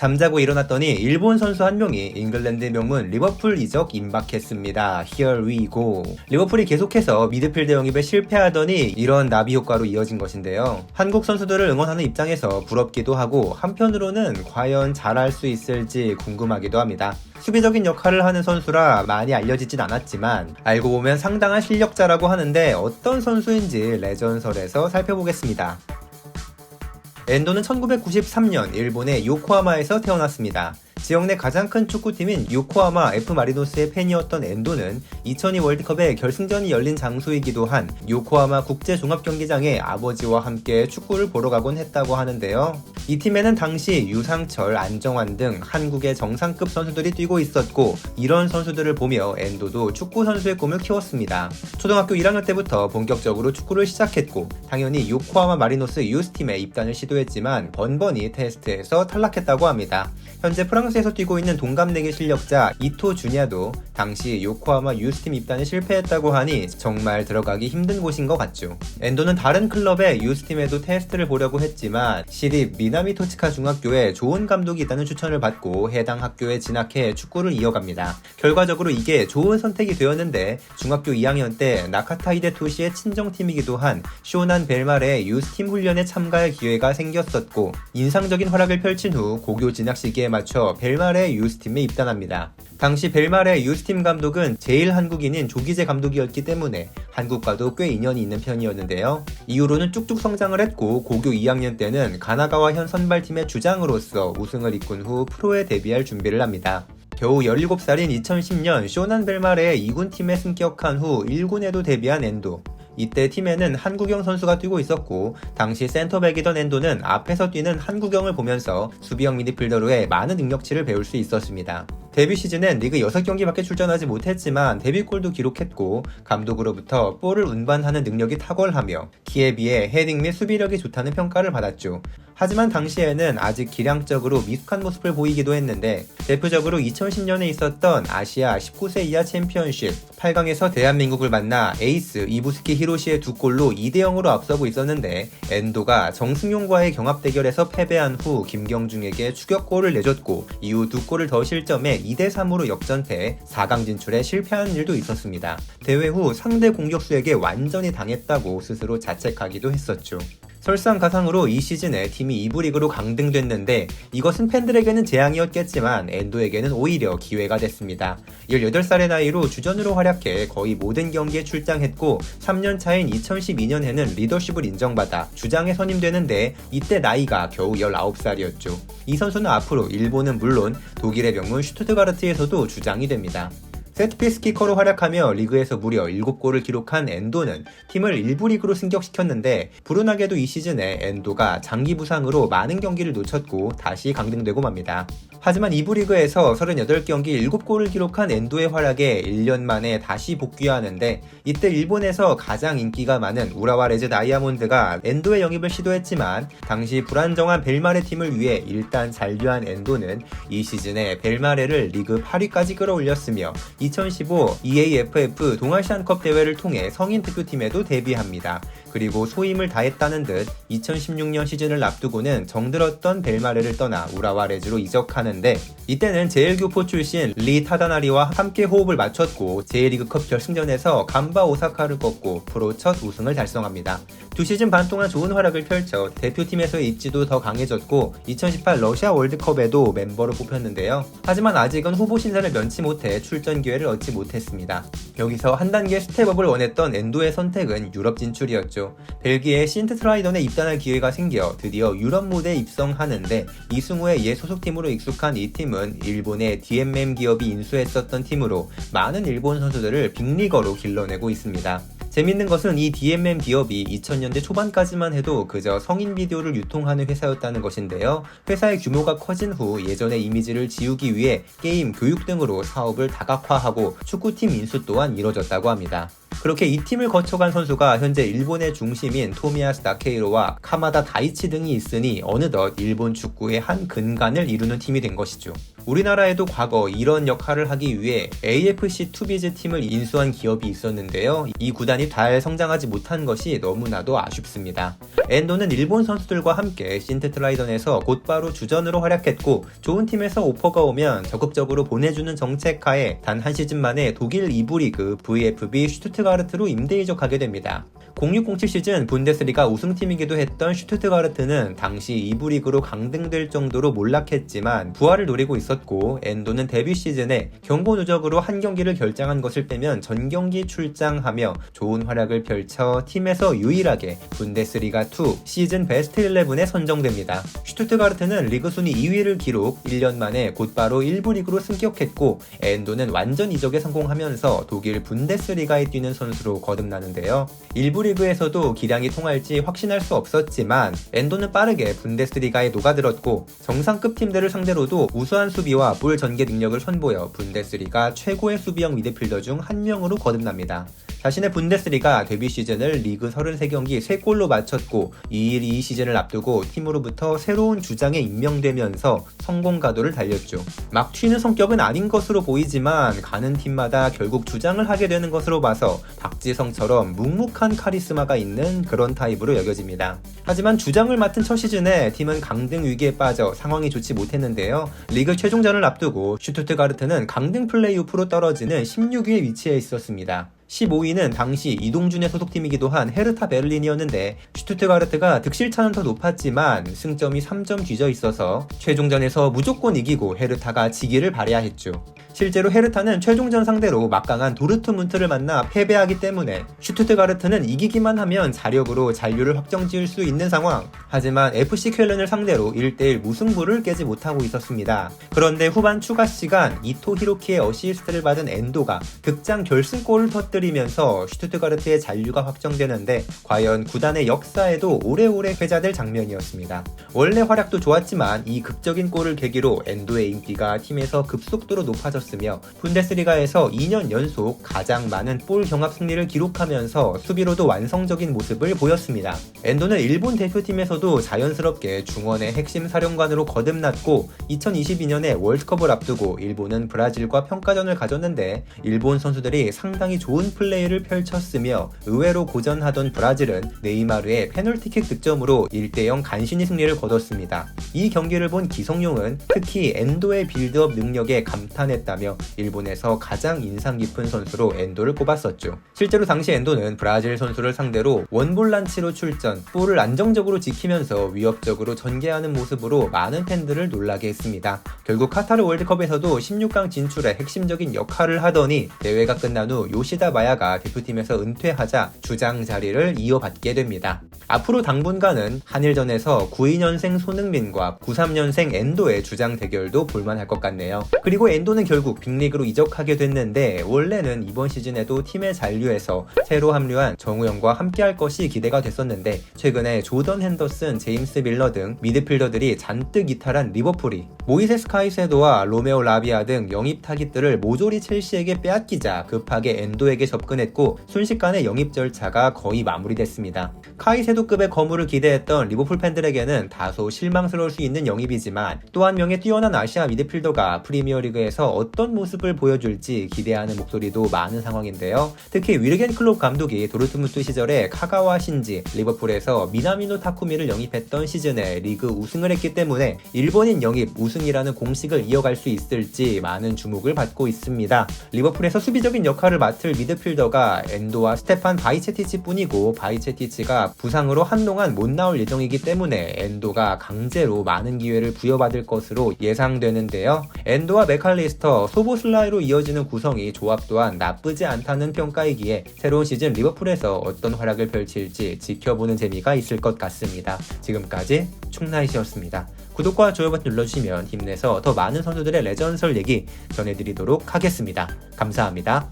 잠자고 일어났더니 일본 선수 한 명이 잉글랜드 명문 리버풀 이적 임박했습니다. Here we go. 리버풀이 계속해서 미드필더 영입에 실패하더니 이런 나비 효과로 이어진 것인데요. 한국 선수들을 응원하는 입장에서 부럽기도 하고 한편으로는 과연 잘할 수 있을지 궁금하기도 합니다. 수비적인 역할을 하는 선수라 많이 알려지진 않았지만 알고 보면 상당한 실력자라고 하는데 어떤 선수인지 레전설에서 살펴보겠습니다. 엔도는 1993년 일본의 요코하마에서 태어났습니다. 지역 내 가장 큰 축구팀인 요코하마 F마리노스의 팬이었던 엔도는 2002 월드컵의 결승전이 열린 장소이기도 한 요코하마 국제종합경기장에 아버지와 함께 축구를 보러 가곤 했다고 하는데요. 이 팀에는 당시 유상철, 안정환 등 한국의 정상급 선수들이 뛰고 있었고 이런 선수들을 보며 엔도도 축구 선수의 꿈을 키웠습니다. 초등학교 1학년 때부터 본격적으로 축구를 시작했고 당연히 요코하마 마리노스 유스팀에 입단을 시도했지만 번번이 테스트에서 탈락했다고 합니다. 현재 프랑스에서 뛰고 있는 동갑내기 실력자 이토 주냐도 당시 요코하마 유스팀 입단에 실패했다고 하니 정말 들어가기 힘든 곳인 것 같죠. 엔도는 다른 클럽의 유스팀에도 테스트를 보려고 했지만 시립 미나미 토치카 중학교에 좋은 감독이 있다는 추천을 받고 해당 학교에 진학해 축구를 이어갑니다. 결과적으로 이게 좋은 선택이 되었는데 중학교 2학년 때 나카타 히데토시의 친정팀이기도 한 쇼난 벨마레의 유스팀 훈련에 참가할 기회가 생겼었고 인상적인 활약을 펼친 후 고교 진학 시기에 맞춰 벨마레 유스팀에 입단합니다. 당시 벨마레 유스팀 감독은 제일 한국인인 조기재 감독이었기 때문에 한국과도 꽤 인연이 있는 편이었는데요. 이후로는 쭉쭉 성장을 했고 고교 2학년 때는 가나가와 현 선발팀의 주장으로서 우승을 이끈 후 프로에 데뷔할 준비를 합니다. 겨우 17살인 2010년 쇼난 벨마레의 2군팀에 승격한 후 1군에도 데뷔한 엔도. 이때 팀에는 한국영 선수가 뛰고 있었고 당시 센터백이던 엔도는 앞에서 뛰는 한국영을 보면서 수비형 미드필더로의 많은 능력치를 배울 수 있었습니다. 데뷔 시즌엔 리그 6경기밖에 출전하지 못했지만 데뷔골도 기록했고 감독으로부터 볼을 운반하는 능력이 탁월하며 키에 비해 헤딩 및 수비력이 좋다는 평가를 받았죠. 하지만 당시에는 아직 기량적으로 미숙한 모습을 보이기도 했는데 대표적으로 2010년에 있었던 아시아 19세 이하 챔피언십 8강에서 대한민국을 만나 에이스 이부스키 히로시의 두 골로 2대0으로 앞서고 있었는데 엔도가 정승용과의 경합 대결에서 패배한 후 김경중에게 추격골을 내줬고 이후 두 골을 더 실점해 2대3으로 역전패 4강 진출에 실패한 일도 있었습니다. 대회 후 상대 공격수에게 완전히 당했다고 스스로 자책하기도 했었죠. 설상가상으로 이 시즌에 팀이 2부 리그로 강등됐는데 이것은 팬들에게는 재앙이었겠지만 엔도에게는 오히려 기회가 됐습니다. 18살의 나이로 주전으로 활약해 거의 모든 경기에 출장했고 3년 차인 2012년에는 리더십을 인정받아 주장에 선임되는데 이때 나이가 겨우 19살이었죠. 이 선수는 앞으로 일본은 물론 독일의 명문 슈투트가르트에서도 주장이 됩니다. 세트피스 키커로 활약하며 리그에서 무려 7골을 기록한 엔도는 팀을 1부 리그로 승격시켰는데 불운하게도 이 시즌에 엔도가 장기 부상으로 많은 경기를 놓쳤고 다시 강등되고 맙니다. 하지만 2부 리그에서 38경기 7골을 기록한 엔도의 활약에 1년 만에 다시 복귀하는데 이때 일본에서 가장 인기가 많은 우라와 레즈 다이아몬드가 엔도의 영입을 시도했지만 당시 불안정한 벨마레 팀을 위해 일단 잔류한 엔도는 이 시즌에 벨마레를 리그 8위까지 끌어올렸으며 2015 EAFF 동아시안컵 대회를 통해 성인 대표팀에도 데뷔합니다. 그리고 소임을 다했다는 듯 2016년 시즌을 앞두고는 정들었던 벨마레를 떠나 우라와 레즈로 이적하는데 이때는 제1교포 출신 리 타다나리와 함께 호흡을 맞췄고 제1리그컵 결승전에서 감바 오사카를 꺾고 프로 첫 우승을 달성합니다. 2시즌 반 동안 좋은 활약을 펼쳐 대표팀에서의 입지도 더 강해졌고 2018 러시아 월드컵에도 멤버로 뽑혔는데요. 하지만 아직은 후보 신선을 면치 못해 출전 기회를 얻지 못했습니다. 여기서 한 단계 스텝업을 원했던 엔도의 선택은 유럽 진출이었죠. 벨기에 신트트라이던에 입단할 기회가 생겨 드디어 유럽 무대에 입성하는데 이승우의 옛 소속팀으로 익숙한 이 팀은 일본의 DMM 기업이 인수했었던 팀으로 많은 일본 선수들을 빅리거로 길러내고 있습니다. 재밌는 것은 이 DMM 기업이 2000년대 초반까지만 해도 그저 성인 비디오를 유통하는 회사였다는 것인데요. 회사의 규모가 커진 후 예전의 이미지를 지우기 위해 게임, 교육 등으로 사업을 다각화하고 축구팀 인수 또한 이뤄졌다고 합니다. 그렇게 이 팀을 거쳐간 선수가 현재 일본의 중심인 토미야스 나케이로와 카마다 다이치 등이 있으니 어느덧 일본 축구의 한 근간을 이루는 팀이 된 것이죠. 우리나라에도 과거 이런 역할을 하기 위해 AFC 투비즈 팀을 인수한 기업이 있었는데요. 이 구단이 잘 성장하지 못한 것이 너무나도 아쉽습니다. 엔도는 일본 선수들과 함께 신트트라이던에서 곧바로 주전으로 활약했고 좋은 팀에서 오퍼가 오면 적극적으로 보내주는 정책하에 단 한 시즌 만에 독일 2부 리그 VfB 슈투트가르트로 임대 이적하게 됩니다. 0607 시즌 분데스리가 우승팀이기도 했던 슈투트가르트는 당시 2부 리그로 강등될 정도로 몰락했지만 부활을 노리고 있었고 엔도는 데뷔 시즌에 경고 누적으로 한 경기를 결장한 것을 빼면 전 경기 출장하며 좋은 활약을 펼쳐 팀에서 유일하게 분데스리가2 시즌 베스트 11에 선정됩니다. 슈투트가르트는 리그 순위 2위를 기록, 1년 만에 곧바로 1부 리그로 승격했고 엔도는 완전 이적에 성공하면서 독일 분데스리가에 뛰는 선수로 거듭나는데요. 1부 리그에서도 기량이 통할지 확신할 수 없었지만 엔도는 빠르게 분데스리가에 녹아들었고 정상급 팀들을 상대로도 우수한 수비와 볼 전개 능력을 선보여 분데스리가 최고의 수비형 미드필더 중 한 명으로 거듭납니다. 자신의 분데스리가 데뷔 시즌을 리그 33경기 3골로 마쳤고 2일2 시즌을 앞두고 팀으로부터 새로운 주장에 임명되면서 성공 가도를 달렸죠. 막 튀는 성격은 아닌 것으로 보이지만 가는 팀마다 결국 주장을 하게 되는 것으로 봐서 박지성처럼 묵묵한 카리스마가 있는 그런 타입으로 여겨집니다. 하지만 주장을 맡은 첫 시즌에 팀은 강등 위기에 빠져 상황이 좋지 못했는데요. 리그 최종전을 앞두고 슈투트가르트는 강등 플레이오프로 떨어지는 16위에 위치해 있었습니다. 15위는 당시 이동준의 소속팀이기도 한 헤르타 베를린이었는데 슈투트가르트가 득실차는 더 높았지만 승점이 3점 뒤져 있어서 최종전에서 무조건 이기고 헤르타가 지기를 바라야 했죠. 실제로 헤르타는 최종전 상대로 막강한 도르트문트를 만나 패배하기 때문에 슈투트가르트는 이기기만 하면 자력으로 잔류를 확정지을 수 있는 상황. 하지만 FC 쾰른을 상대로 1대1 무승부를 깨지 못하고 있었습니다. 그런데 후반 추가 시간 이토 히로키의 어시스트를 받은 엔도가 극장 결승골을 터뜨리면서 슈투트가르트의 잔류가 확정되는데 과연 구단의 역사에도 오래오래 회자될 장면이었습니다. 원래 활약도 좋았지만 이 극적인 골을 계기로 엔도의 인기가 팀에서 급속도로 높아졌습니다. 분데스리가에서 2년 연속 가장 많은 볼 경합 승리를 기록하면서 수비로도 완성적인 모습을 보였습니다. 엔도는 일본 대표팀에서도 자연스럽게 중원의 핵심 사령관으로 거듭났고 2022년에 월드컵을 앞두고 일본은 브라질과 평가전을 가졌는데 일본 선수들이 상당히 좋은 플레이를 펼쳤으며 의외로 고전하던 브라질은 네이마르의 페널티킥 득점으로 1대0 간신히 승리를 거뒀습니다. 이 경기를 본 기성용은 특히 엔도의 빌드업 능력에 감탄했다며 일본에서 가장 인상 깊은 선수로 엔도를 꼽았었죠. 실제로 당시 엔도는 브라질 선수를 상대로 원볼란치로 출전, 볼을 안정적으로 지키면서 위협적으로 전개하는 모습으로 많은 팬들을 놀라게 했습니다. 결국 카타르 월드컵에서도 16강 진출에 핵심적인 역할을 하더니 대회가 끝난 후 요시다 마야가 대표팀에서 은퇴하자 주장 자리를 이어받게 됩니다. 앞으로 당분간은 한일전에서 92년생 손흥민과 93년생 엔도의 주장 대결도 볼만할 것 같네요. 그리고 엔도는 결국 빅리그로 이적하게 됐는데 원래는 이번 시즌에도 팀에 잔류해서 새로 합류한 정우영과 함께할 것이 기대가 됐었는데 최근에 조던 핸더슨, 제임스 밀러 등 미드필더들이 잔뜩 이탈한 리버풀이 모이세스 카이세도와 로메오 라비아 등 영입 타깃들을 모조리 첼시에게 빼앗기자 급하게 엔도에게 접근했고 순식간에 영입 절차가 거의 마무리됐습니다. 카이세도급의 거물을 기대했던 리버풀 팬들에게는 다소 실망스러울 수 있는 영입이지만 또 한 명의 뛰어난 아시아 미드필더가 프리미어리그에서 어떤 모습을 보여줄지 기대하는 목소리도 많은 상황인데요. 특히 위르겐 클롭 감독이 도르트문트 시절에 카가와 신지, 리버풀에서 미나미노 타쿠미를 영입했던 시즌에 리그 우승을 했기 때문에 일본인 영입 우승이라는 공식을 이어갈 수 있을지 많은 주목을 받고 있습니다. 리버풀에서 수비적인 역할을 맡을 미드필더가 엔도와 스테판 바이체티치 뿐이고 바이체티치가 부상으로 한동안 못 나올 예정이기 때문에 엔도가 강제로 많은 기회를 부여받을 것으로 예상되는데요. 엔도와 맥칼리스터, 소보슬라이로 이어지는 구성이 조합 또한 나쁘지 않다는 평가이기에 새로운 시즌 리버풀에서 어떤 활약을 펼칠지 지켜보는 재미가 있을 것 같습니다. 지금까지 충나이시였습니다. 구독과 좋아요 버튼 눌러주시면 힘내서 더 많은 선수들의 레전설 얘기 전해드리도록 하겠습니다. 감사합니다.